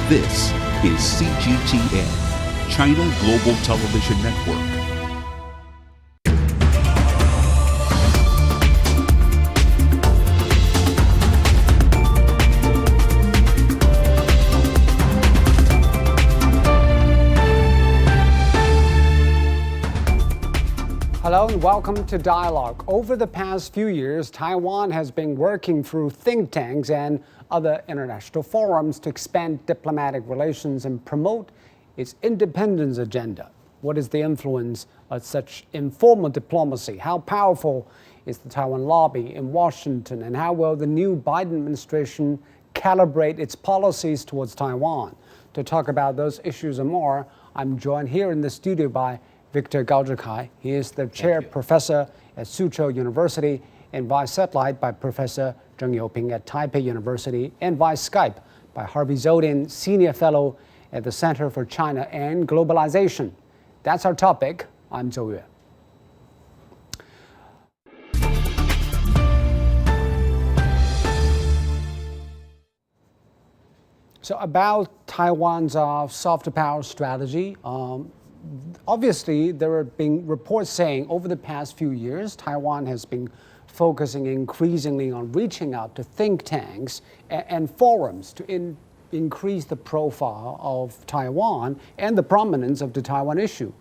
This is CGTN, China Global Television Network. Hello and welcome to Dialogue. Over the past few years, Taiwan has been working through think tanks and other international forums to expand diplomatic relations and promote its independence agenda. What is the influence of such informal diplomacy? How powerful is the Taiwan lobby in Washington? And how will the new Biden administration calibrate its policies towards Taiwan? To talk about those issues and more, I'm joined here in the studio by Victor Gao Zhikai. He is the chair professor at Suzhou University and via satellite by Professor Zheng Youping at Taipei University and via Skype by Harvey Zodin, senior fellow at the Center for China and Globalization. That's our topic. I'm Zhou Yue. So about Taiwan's soft power strategy, obviously, there have been reports saying over the past few years, Taiwan has been focusing increasingly on reaching out to think tanks and forums to increase the profile of Taiwan and the prominence of the Taiwan issue.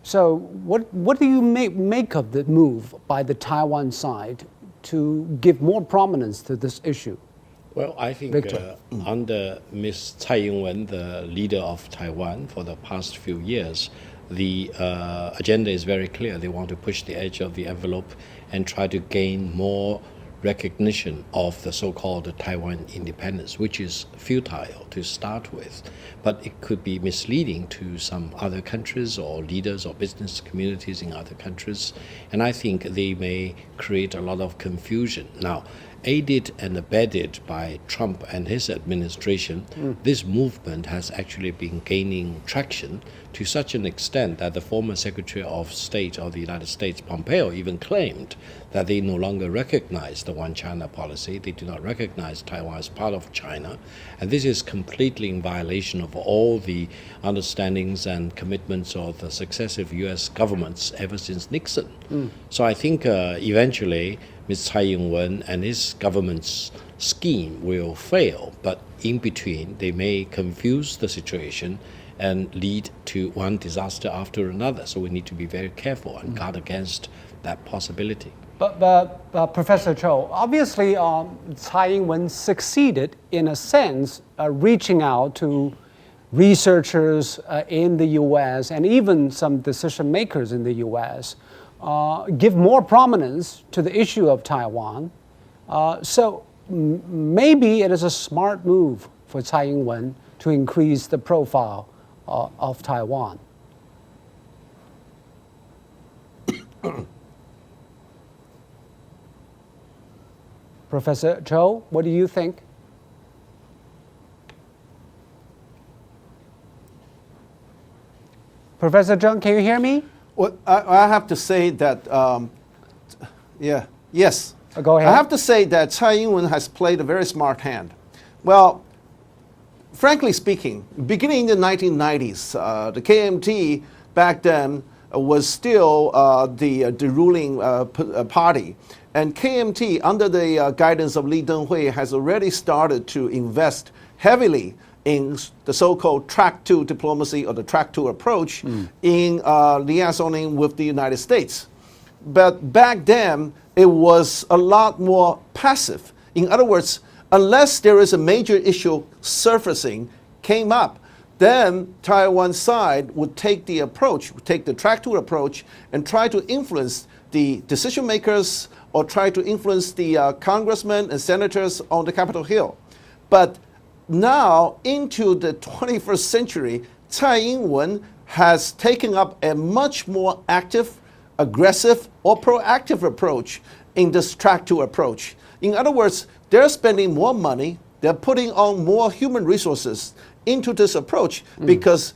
So what do you make of the move by the Taiwan side to give more prominence to this issue? Well, I think under Ms. Tsai Ing-wen, the leader of Taiwan for the past few years, the agenda is very clear. They want to push the edge of the envelope and try to gain more recognition of the so-called Taiwan independence, which is futile to start with, but it could be misleading to some other countries or leaders or business communities in other countries, and I think they may create a lot of confusion. Now, aided and abetted by Trump and his administration, this movement has actually been gaining traction to such an extent that the former Secretary of State of the United States, Pompeo, even claimed that they no longer recognize the One China policy. They do not recognize Taiwan as part of China. And this is completely in violation of all the understandings and commitments of the successive U.S. governments ever since Nixon. So I think eventually Ms. Tsai Ing-wen and his government's scheme will fail, but in between they may confuse the situation and lead to one disaster after another. So we need to be very careful and guard against that possibility. But Professor Cho, obviously Tsai Ing-wen succeeded in a sense reaching out to researchers in the U.S. and even some decision makers in the U.S. Give more prominence to the issue of Taiwan. So maybe it is a smart move for Tsai Ing-wen to increase the profile of Taiwan. Professor Cho, what do you think? Professor Zheng, can you hear me? Well, I have to say that, yes. Go ahead. I have to say that Tsai Ing-wen has played a very smart hand. Well, frankly speaking, beginning in the 1990s, the KMT back then was still the ruling party. And KMT, under the guidance of Lee Teng-hui, has already started to invest heavily in the so-called track 2 diplomacy or the track 2 approach in liaisoning with the United States. But back then, it was a lot more passive. In other words, unless there is a major issue surfacing, came up, then Taiwan side would take the approach, would take the track 2 approach and try to influence the decision makers or try to influence the congressmen and senators on the Capitol Hill. But now, into the 21st century, Tsai Ing-wen has taken up a much more active, aggressive, or proactive approach in this track 2 approach. In other words, they're spending more money, they're putting on more human resources into this approach because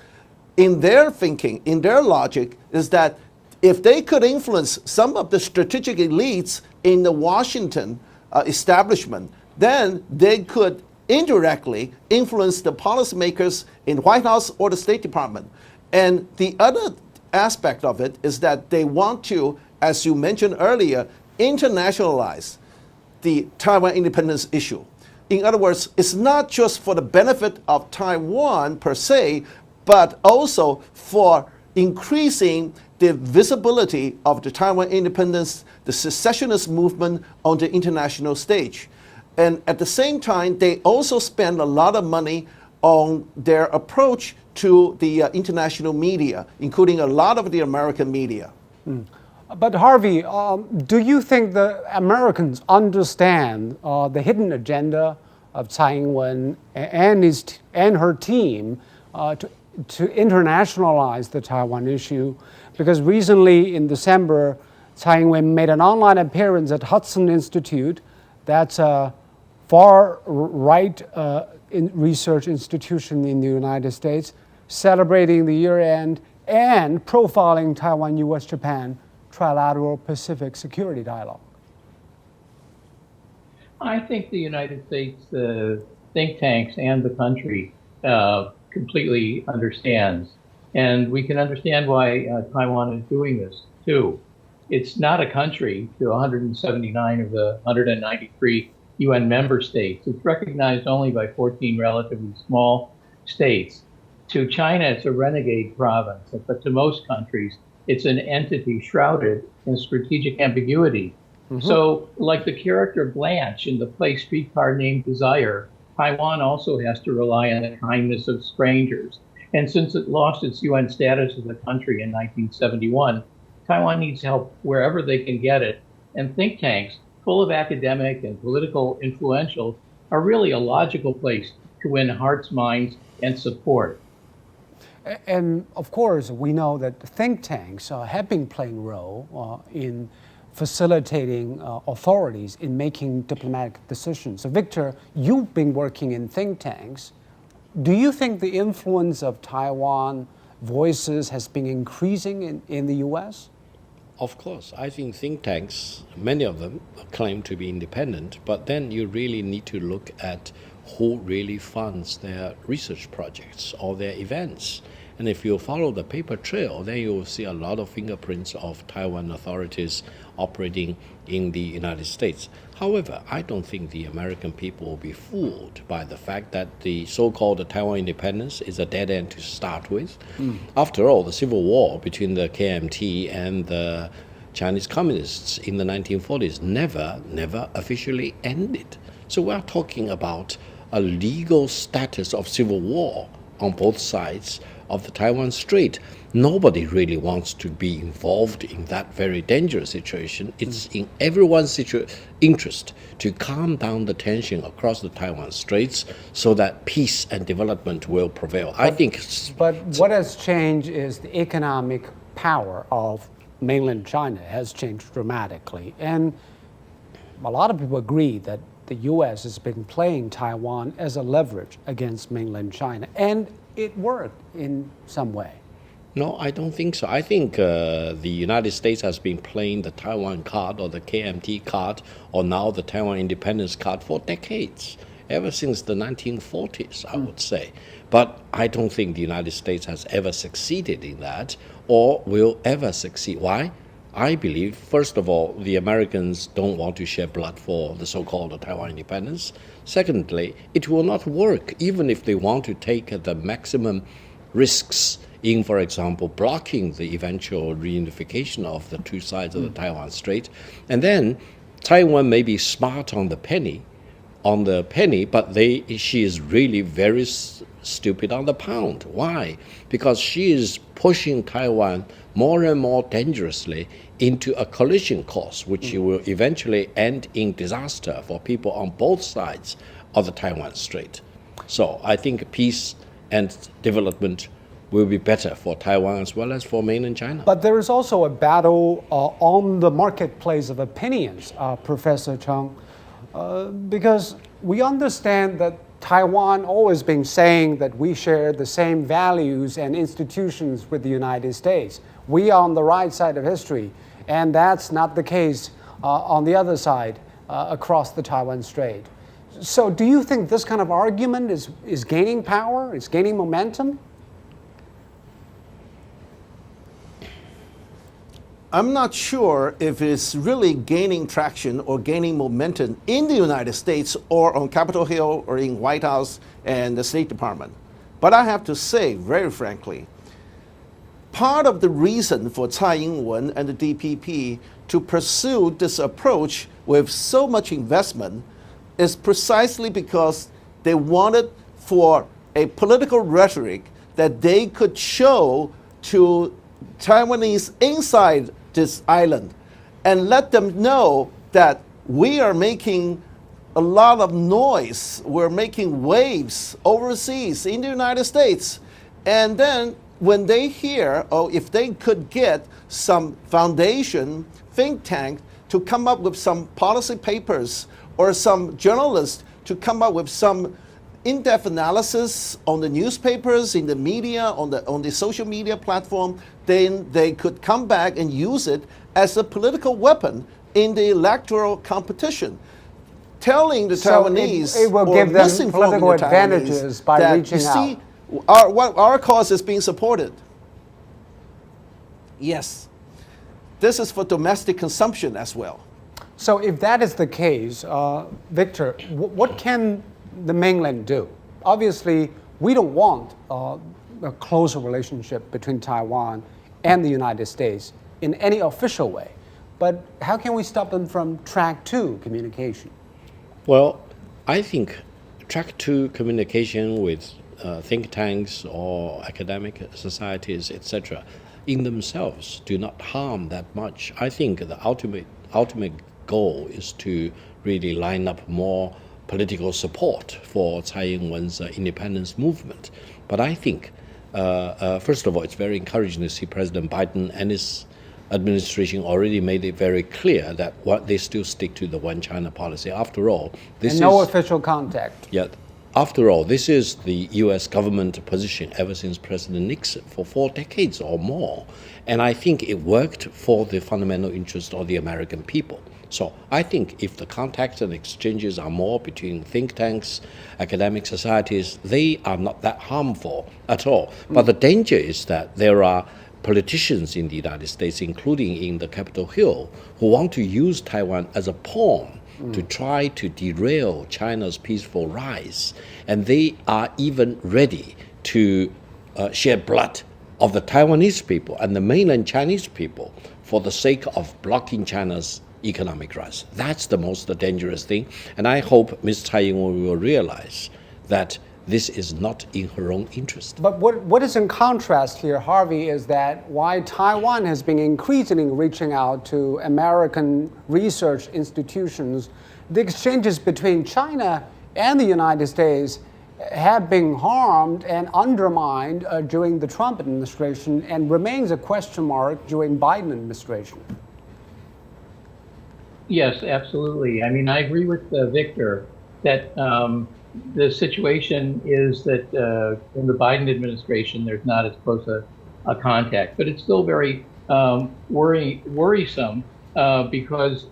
in their thinking, in their logic, is that if they could influence some of the strategic elites in the Washington establishment, then they could indirectly influence the policymakers in the White House or the State Department. And the other aspect of it is that they want to, as you mentioned earlier, internationalize the Taiwan independence issue. In other words, it's not just for the benefit of Taiwan per se, but also for increasing the visibility of the Taiwan independence, the secessionist movement on the international stage. And at the same time, they also spend a lot of money on their approach to the international media, including a lot of the American media. But Harvey, do you think the Americans understand the hidden agenda of Tsai Ing-wen and her team to internationalize the Taiwan issue? Because recently in December, Tsai Ing-wen made an online appearance at Hudson Institute. That's a far-right research institution in the United States, celebrating the year-end and profiling Taiwan, U.S., Japan trilateral Pacific security dialogue. I think the United States think tanks and the country completely understands. And we can understand why Taiwan is doing this too. It's not a country to 179 of the 193 UN member states. It's recognized only by 14 relatively small states. To China, it's a renegade province, but to most countries, it's an entity shrouded in strategic ambiguity. So, like the character Blanche in the play Streetcar Named Desire, Taiwan also has to rely on the kindness of strangers. And since it lost its UN status as a country in 1971, Taiwan needs help wherever they can get it. And think tanks, full of academic and political influentials, are really a logical place to win hearts, minds, and support. And of course, we know that think tanks have been playing a role in facilitating authorities in making diplomatic decisions. So Victor, you've been working in think tanks. Do you think the influence of Taiwan voices has been increasing in the U.S.? Of course. I think think tanks, many of them claim to be independent, but then you really need to look at who really funds their research projects or their events. And if you follow the paper trail, then you will see a lot of fingerprints of Taiwan authorities operating in the United States. However, I don't think the American people will be fooled by the fact that the so-called Taiwan independence is a dead end to start with. After all, the civil war between the KMT and the Chinese communists in the 1940s never officially ended. So we are talking about a legal status of civil war on both sides of the Taiwan Strait. Nobody really wants to be involved in that very dangerous situation. It's in everyone's interest to calm down the tension across the Taiwan Straits so that peace and development will prevail. But what has changed is the economic power of mainland China has changed dramatically. And a lot of people agree that the U.S. has been playing Taiwan as a leverage against mainland China. And it worked in some way. No, I don't think so. I think the United States has been playing the Taiwan card or the KMT card or now the Taiwan independence card for decades, ever since the 1940s, I would say. But I don't think the United States has ever succeeded in that or will ever succeed. Why? I believe, first of all, the Americans don't want to shed blood for the so-called Taiwan independence. Secondly, it will not work even if they want to take the maximum risks in, for example, blocking the eventual reunification of the two sides of the Taiwan Strait. And then Taiwan may be smart on the penny, but she is really very stupid on the pound. Why? Because she is pushing Taiwan more and more dangerously into a collision course, which will eventually end in disaster for people on both sides of the Taiwan Strait. So I think peace and development will be better for Taiwan as well as for mainland China. But there is also a battle on the marketplace of opinions, Professor Chung, because we understand that Taiwan always been saying that we share the same values and institutions with the United States. We are on the right side of history, and that's not the case on the other side across the Taiwan Strait. So do you think this kind of argument is gaining power, is gaining momentum? I'm not sure if it's really gaining traction or gaining momentum in the United States or on Capitol Hill or in White House and the State Department. But I have to say, very frankly, part of the reason for Tsai Ing-wen and the DPP to pursue this approach with so much investment is precisely because they wanted for a political rhetoric that they could show to Taiwanese inside this island and let them know that we are making a lot of noise, we're making waves overseas in the United States. And then when they hear, or if they could get some foundation, think tank to come up with some policy papers or some journalists to come up with some in-depth analysis on the newspapers, in the media, on the social media platform, then they could come back and use it as a political weapon in the electoral competition, telling the Taiwanese it will or give them misinforming political the Taiwanese advantages by that, reaching you see, out. our cause is being supported. Yes, this is for domestic consumption as well. So if that is the case, Victor, what can the mainland do? Obviously, we don't want a closer relationship between Taiwan and the United States in any official way. But how can we stop them from track 2 communication? Well, I think track 2 communication with think tanks or academic societies, etc., in themselves do not harm that much. I think the ultimate goal is to really line up more political support for Tsai Ing-wen's independence movement. But I think, first of all, it's very encouraging to see President Biden and his administration already made it very clear that they still stick to the one China policy. After all, this and no official contact. Yet, after all, this is the U.S. government position ever since President Nixon for 4 decades or more. And I think it worked for the fundamental interest of the American people. So I think if the contacts and exchanges are more between think tanks, academic societies, they are not that harmful at all. But the danger is that there are politicians in the United States, including in the Capitol Hill, who want to use Taiwan as a pawn to try to derail China's peaceful rise. And they are even ready to shed blood of the Taiwanese people and the mainland Chinese people for the sake of blocking China's economic rise. That's the most dangerous thing. And I hope Ms. Tsai Ing-wen will realize that this is not in her own interest. But what is in contrast here, Harvey, is that why Taiwan has been increasingly reaching out to American research institutions, the exchanges between China and the United States have been harmed and undermined during the Trump administration and remains a question mark during Biden administration. Yes, absolutely. I mean, I agree with Victor that the situation is that in the Biden administration, there's not as close a contact, but it's still very worrisome because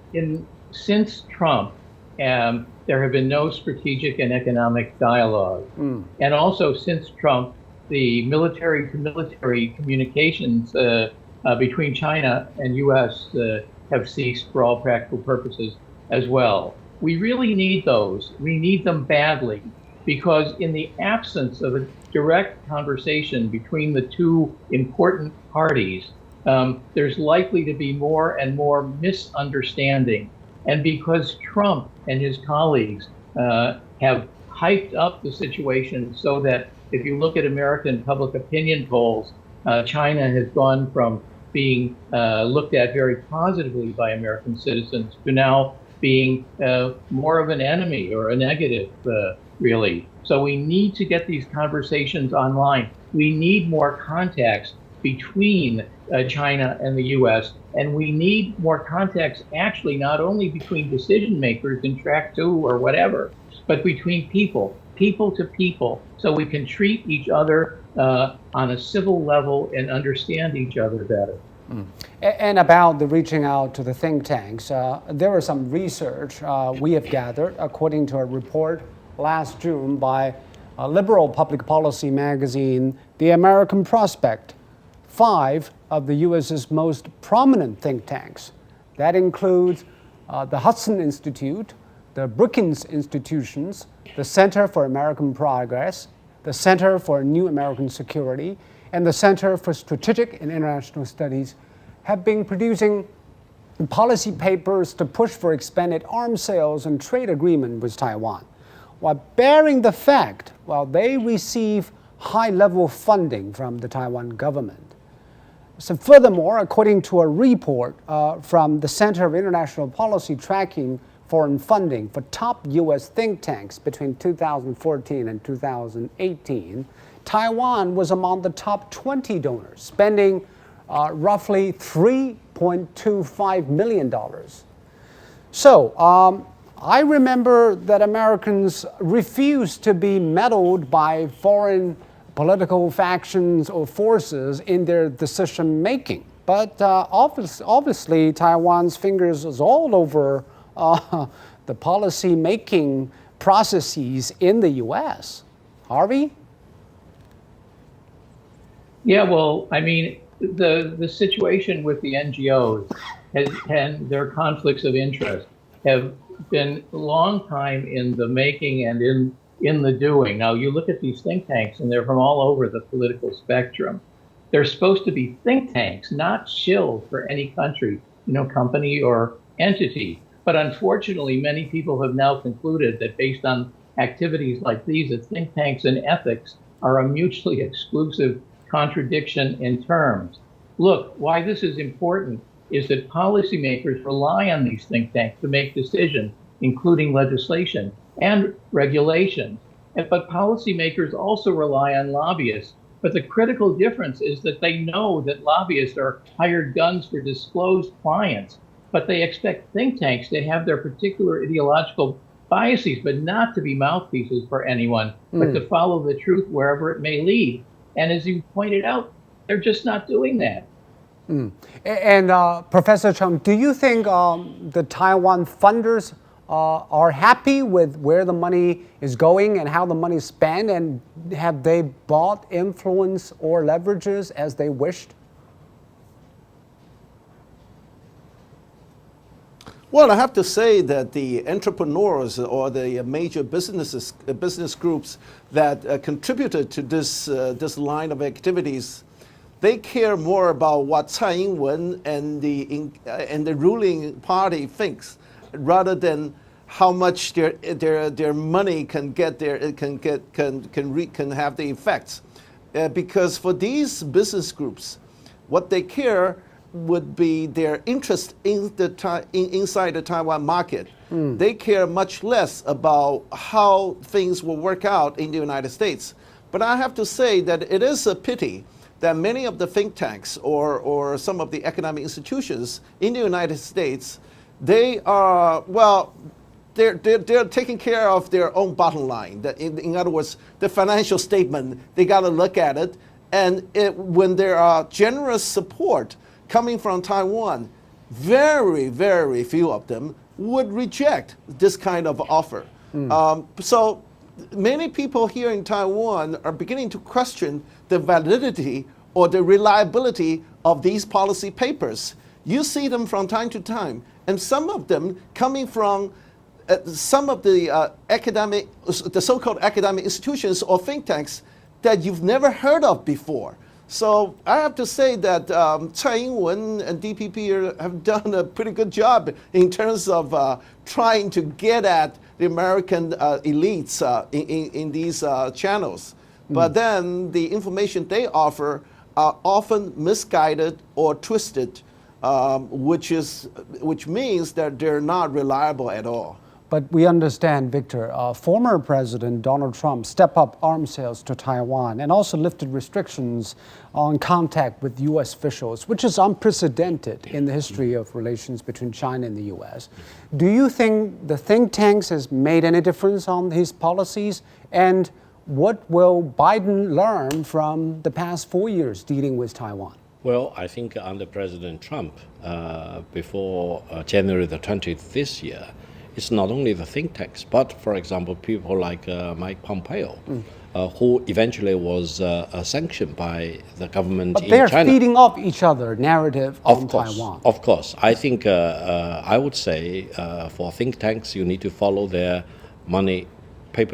since Trump, there have been no strategic and economic dialogue. And also since Trump, the military-to-military communications between China and U.S. Have ceased for all practical purposes as well. We really need those. We need them badly because in the absence of a direct conversation between the two important parties, there's likely to be more and more misunderstanding. And because Trump and his colleagues have hyped up the situation so that if you look at American public opinion polls, China has gone from being looked at very positively by American citizens to now being more of an enemy or a negative, really. So we need to get these conversations online. We need more contacts between China and the U.S., and we need more contacts actually not only between decision makers in track 2 or whatever, but between people to people, so we can treat each other on a civil level and understand each other better. And about the reaching out to the think tanks, there is some research we have gathered according to a report last June by a liberal public policy magazine, The American Prospect. 5 of the U.S.'s most prominent think tanks. That includes the Hudson Institute, the Brookings Institutions, the Center for American Progress, the Center for New American Security, and the Center for Strategic and International Studies have been producing policy papers to push for expanded arms sales and trade agreement with Taiwan, while bearing the fact, while they receive high-level funding from the Taiwan government. So furthermore, according to a report from the Center of International Policy tracking foreign funding for top U.S. think tanks between 2014 and 2018, Taiwan was among the top 20 donors, spending roughly $3.25 million. So I remember that Americans refused to be meddled by foreign political factions or forces in their decision making. But obviously, Taiwan's fingers is all over the policy making processes in the U.S. Harvey? Yeah, well, I mean, the situation with the NGOs and their conflicts of interest have been a long time in the making and in the doing. Now, you look at these think tanks, and they're from all over the political spectrum. They're supposed to be think tanks, not shills for any country, company or entity. But unfortunately, many people have now concluded that based on activities like these, that think tanks and ethics are a mutually exclusive contradiction in terms. Look, why this is important is that policymakers rely on these think tanks to make decisions, including legislation and regulation. But policymakers also rely on lobbyists. But the critical difference is that they know that lobbyists are hired guns for disclosed clients, but they expect think tanks to have their particular ideological biases, but not to be mouthpieces for anyone, but to follow the truth wherever it may lead. And as you pointed out, they're just not doing that. And Professor Chung, do you think the Taiwan funders are happy with where the money is going and how the money is spent, and have they bought influence or leverages as they wished? Well, I have to say that the entrepreneurs or the major business groups that contributed to this line of activities, they care more about what Tsai Ing-wen and the ruling party thinks, rather than how much their money can have the effects. Because for these business groups, what they care would be their interest in inside the Taiwan market. They care much less about how things will work out in the United States. But I have to say that it is a pity that many of the think tanks or some of the economic institutions in the United States, they are, well, they're taking care of their own bottom line. In other words, the financial statement, they got to look at it. And when there are generous support coming from Taiwan, very, very few of them would reject this kind of offer. So many people here in Taiwan are beginning to question the validity or the reliability of these policy papers. You see them from time to time, and some of them coming from some of the so-called academic institutions or think tanks that you've never heard of before. So I have to say that Tsai Ing-wen and DPP have done a pretty good job in terms of trying to get at the American elites in these channels. But then the information they offer are often misguided or twisted, which means that they're not reliable at all. But we understand, Victor, former President Donald Trump stepped up arms sales to Taiwan and also lifted restrictions on contact with U.S. officials, which is unprecedented in the history of relations between China and the U.S. Do you think the think tanks has made any difference on his policies? And what will Biden learn from the past 4 years dealing with Taiwan? Well, I think under President Trump, before January the 20th this year, it's not only the think tanks, but, for example, people like Mike Pompeo, who eventually was sanctioned by the government But in they're China. feeding off each other narrative on Taiwan. Of course. I think I would say for think tanks, you need to follow their money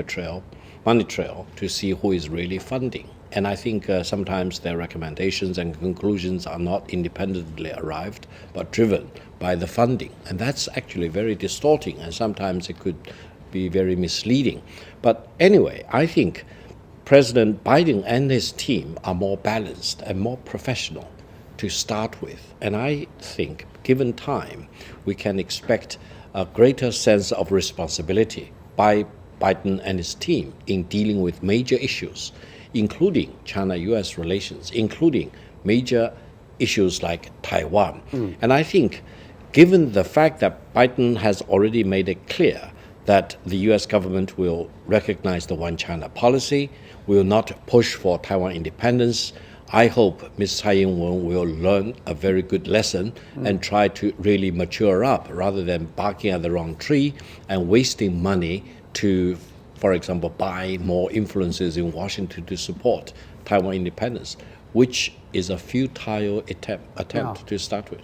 trail to see who is really funding. And I think sometimes their recommendations and conclusions are not independently arrived, but driven by the funding. And that's actually very distorting, and sometimes it could be very misleading. But anyway, I think President Biden and his team are more balanced and more professional to start with. And I think, given time, we can expect a greater sense of responsibility by Biden and his team in dealing with major issues, including China-US relations, including major issues like Taiwan. And I think, given the fact that Biden has already made it clear that the US government will recognize the one China policy, will not push for Taiwan independence, I hope Ms. Tsai Ing-wen will learn a very good lesson and try to really mature up rather than barking at the wrong tree and wasting money to, for example, buy more influences in Washington to support Taiwan independence, which is a futile attempt to start with.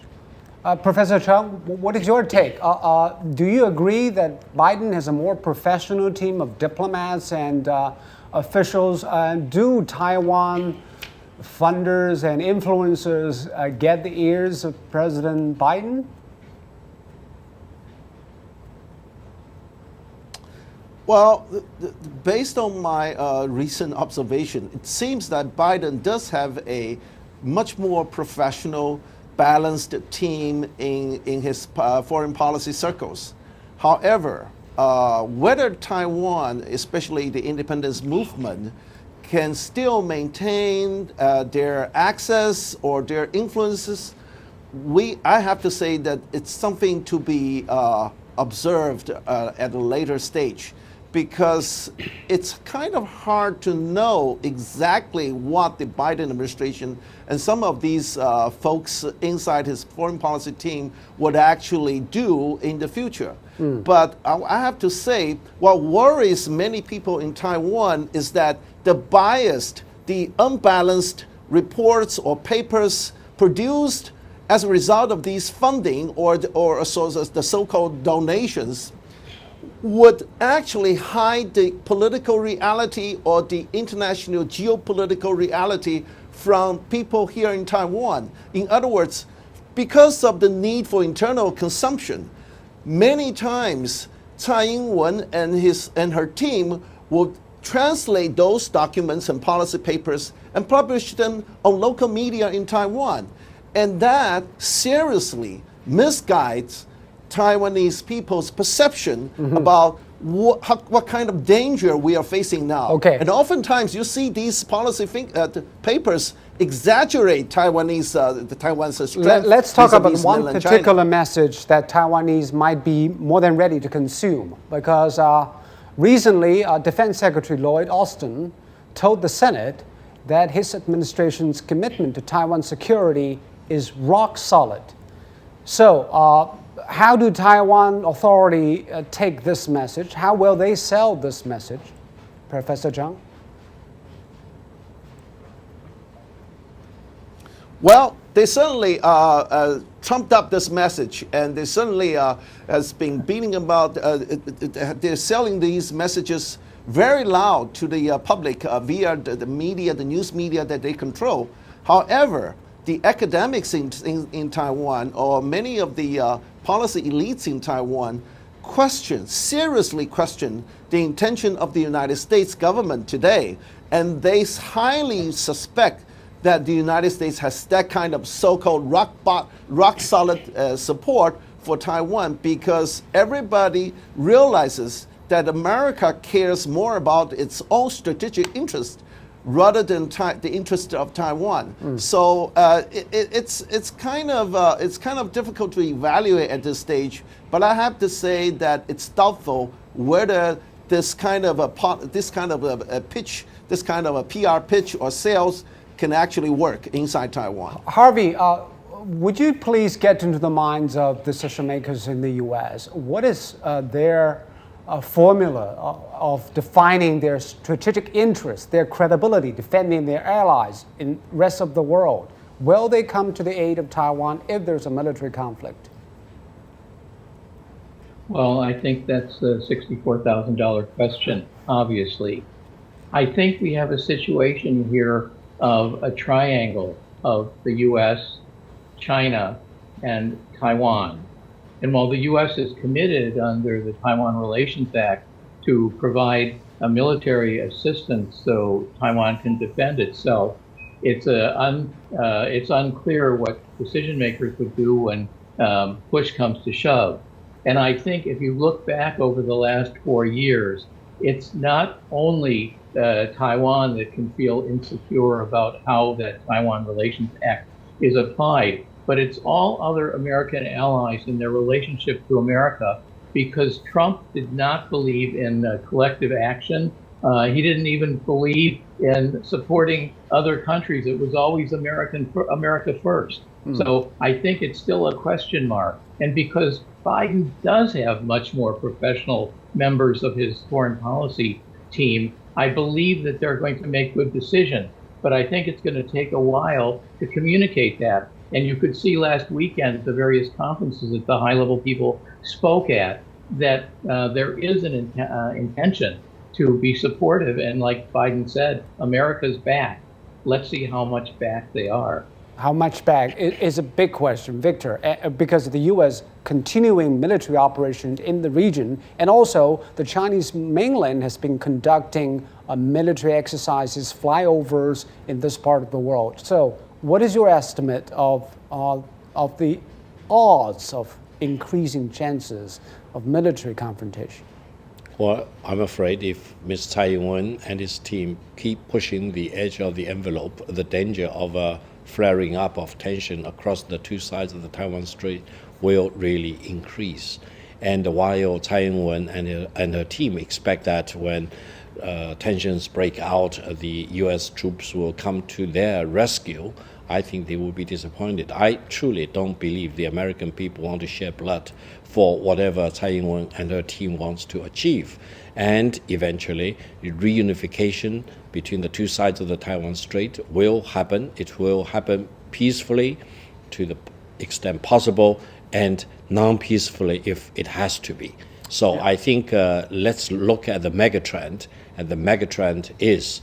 Professor Chung, what is your take? Do you agree that Biden has a more professional team of diplomats and officials? Do Taiwan funders and influencers get the ears of President Biden? Well, based on my recent observation, it seems that Biden does have a much more professional, balanced team in his foreign policy circles. However, whether Taiwan, especially the independence movement, can still maintain their access or their influences, I have to say that it's something to be observed at a later stage, because it's kind of hard to know exactly what the Biden administration and some of these folks inside his foreign policy team would actually do in the future. But I have to say, what worries many people in Taiwan is that the biased, the unbalanced reports or papers produced as a result of these funding or the so-called donations would actually hide the political reality or the international geopolitical reality from people here in Taiwan. In other words, because of the need for internal consumption, many times Tsai Ing-wen and her team will translate those documents and policy papers and publish them on local media in Taiwan. And that seriously misguides Taiwanese people's perception about what kind of danger we are facing now. Okay. And oftentimes you see these policy papers exaggerate Taiwan's strength. Let's talk about vis-a-vis one mainland particular China. message that Taiwanese might be more than ready to consume, because recently Defense Secretary Lloyd Austin told the Senate that his administration's commitment to Taiwan security is rock solid. So how do Taiwan authority take this message? How will they sell this message, Professor Zhang? Well, they certainly trumped up this message, and they certainly has been beating about. They're selling these messages very loud to the public via the media, the news media that they control. However, the academics in Taiwan, or many of the policy elites in Taiwan, seriously question the intention of the United States government today, and they highly suspect that the United States has that kind of so-called rock solid support for Taiwan, because everybody realizes that America cares more about its own strategic interest rather than the interest of Taiwan. So it's kind of difficult to evaluate at this stage. But I have to say that it's doubtful whether this kind of a pitch, this kind of a PR pitch or sales can actually work inside Taiwan. Harvey, would you please get into the minds of decision makers in the U.S.? What is their formula of defining their strategic interests, their credibility, defending their allies in the rest of the world? Will they come to the aid of Taiwan if there's a military conflict? Well, I think that's a $64,000 question, obviously. I think we have a situation here of a triangle of the U.S., China, and Taiwan. And while the U.S. is committed under the Taiwan Relations Act to provide a military assistance so Taiwan can defend itself, it's unclear what decision makers would do when push comes to shove. And I think if you look back over the last 4 years, it's not only Taiwan that can feel insecure about how that Taiwan Relations Act is applied, but it's all other American allies in their relationship to America, because Trump did not believe in collective action. He didn't even believe in supporting other countries. It was always America first. So I think it's still a question mark. And because Biden does have much more professional members of his foreign policy team, I believe that they're going to make good decisions. But I think it's going to take a while to communicate that. And you could see last weekend at the various conferences that the high-level people spoke at that there is an intention to be supportive. And like Biden said, America's back. Let's see how much back they are. How much back is a big question, Victor, because of the U.S. continuing military operations in the region, and also the Chinese mainland has been conducting military exercises, flyovers in this part of the world. So what is your estimate of the odds of increasing chances of military confrontation? Well, I'm afraid if Ms. Tsai Ing-wen and his team keep pushing the edge of the envelope, the danger of a flaring up of tension across the two sides of the Taiwan Strait will really increase. And while Tsai Ing-wen and her team expect that when tensions break out, the U.S. troops will come to their rescue, I think they will be disappointed. I truly don't believe the American people want to shed blood for whatever Tsai Ing-wen and her team wants to achieve. And eventually, reunification between the two sides of the Taiwan Strait will happen. It will happen peacefully to the extent possible, and non-peacefully if it has to be. So I think let's look at the megatrend, and the megatrend is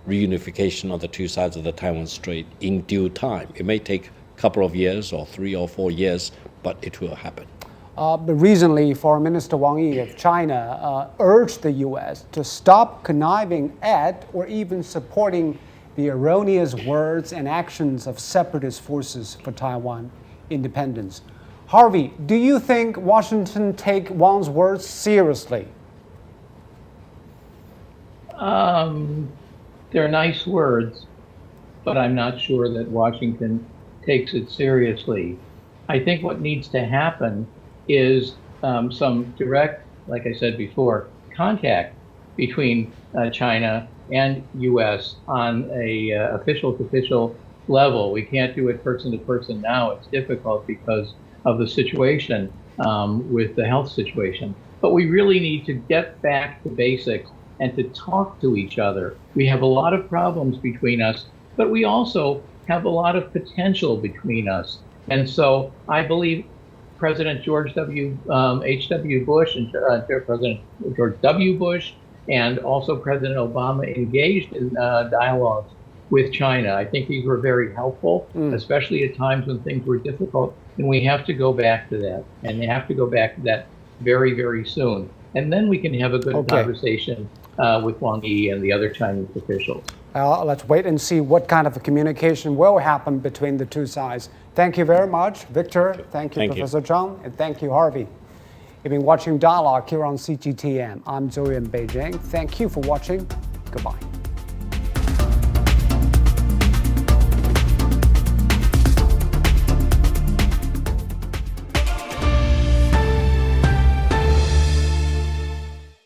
reunification of the two sides of the Taiwan Strait in due time. It may take a couple of years or 3 or 4 years, but it will happen. But recently, Foreign Minister Wang Yi of China urged the U.S. to stop conniving at or even supporting the erroneous words and actions of separatist forces for Taiwan independence. Harvey, do you think Washington take Wang's words seriously? They're nice words, but I'm not sure that Washington takes it seriously. I think what needs to happen is some direct, like I said before, contact between China and U.S. on a official-to-official level. We can't do it person-to-person now. It's difficult because of the situation with the health situation. But we really need to get back to basics and to talk to each other. We have a lot of problems between us, but we also have a lot of potential between us. And so I believe President George H.W. Bush and President George W. Bush and also President Obama engaged in dialogues with China. I think these were very helpful, especially at times when things were difficult. And we have to go back to that. And they have to go back to that very, very soon. And then we can have a good conversation with Wang Yi and the other Chinese officials. Let's wait and see what kind of a communication will happen between the two sides. Thank you very much, Victor. Thank you, Professor Zhang. And thank you, Harvey. You've been watching Dialogue here on CGTN. I'm Zoe in Beijing. Thank you for watching. Goodbye.